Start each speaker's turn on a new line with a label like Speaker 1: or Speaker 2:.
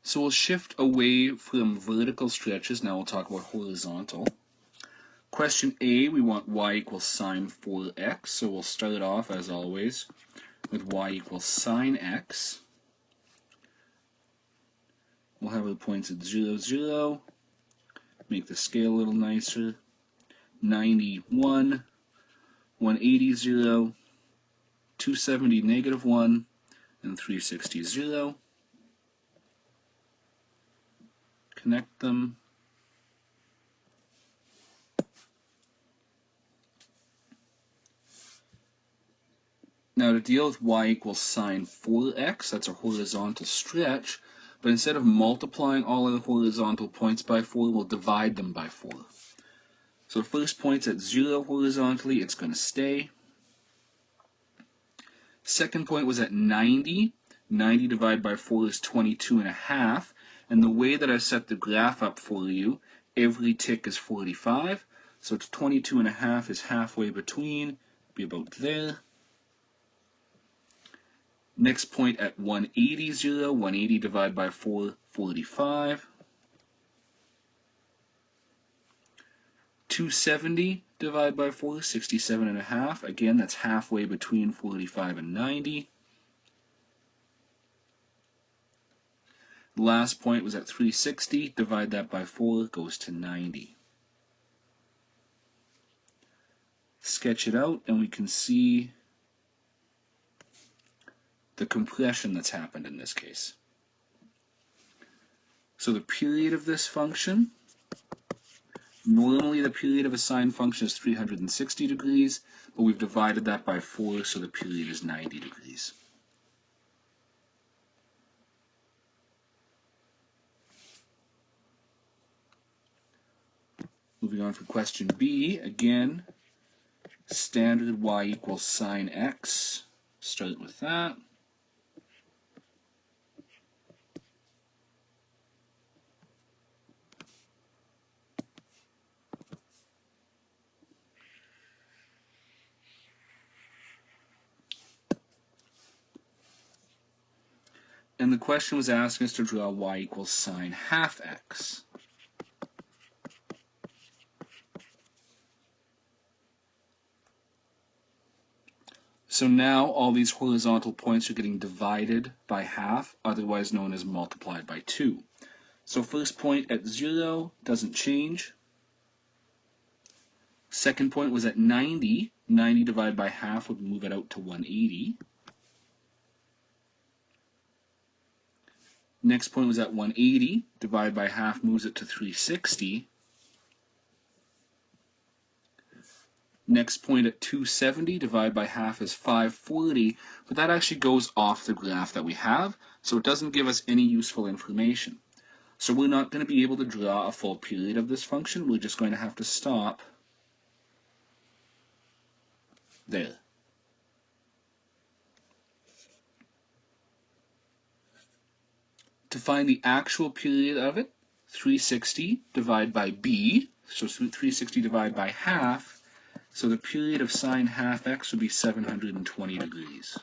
Speaker 1: So we'll shift away from vertical stretches. Now we'll talk about horizontal. Question A, we want y equals sine 4x. So we'll start off, as always, with y equals sine x. We'll have our points at 0, 0. Make the scale a little nicer. 91, 180, 0, 270, negative 1, and 360, 0. Connect them. Now to deal with y equals sine 4x, that's a horizontal stretch, but instead of multiplying all of the horizontal points by 4, we'll divide them by 4. So the first point's at 0 horizontally, it's going to stay. Second point was at 90. 90 divided by 4 is 22.5. And the way that I set the graph up for you, every tick is 45. So it's 22.5 is halfway between, be about there. Next point at 180, 0. 180 divided by 4, 45. 270 divided by 4, 67.5. Again, that's halfway between 45 and 90. The last point was at 360. Divide that by 4, goes to 90. Sketch it out, and we can see the compression that's happened in this case. So the period of this function, normally the period of a sine function is 360 degrees, but we've divided that by 4, so the period is 90 degrees. Moving on for question B, again, standard y equals sine x. Start with that. And the question was asking us to draw y equals sine half x. So now all these horizontal points are getting divided by half, otherwise known as multiplied by 2. So first point at 0 doesn't change. Second point was at 90. 90 divided by half would move it out to 180. Next point was at 180. Divided by half moves it to 360. Next point at 270, divided by half is 540, but that actually goes off the graph that we have, so it doesn't give us any useful information. So we're not going to be able to draw a full period of this function, we're just going to have to stop there. To find the actual period of it, 360 divided by b, so 360 divided by half, so the period of sine half x would be 720 degrees.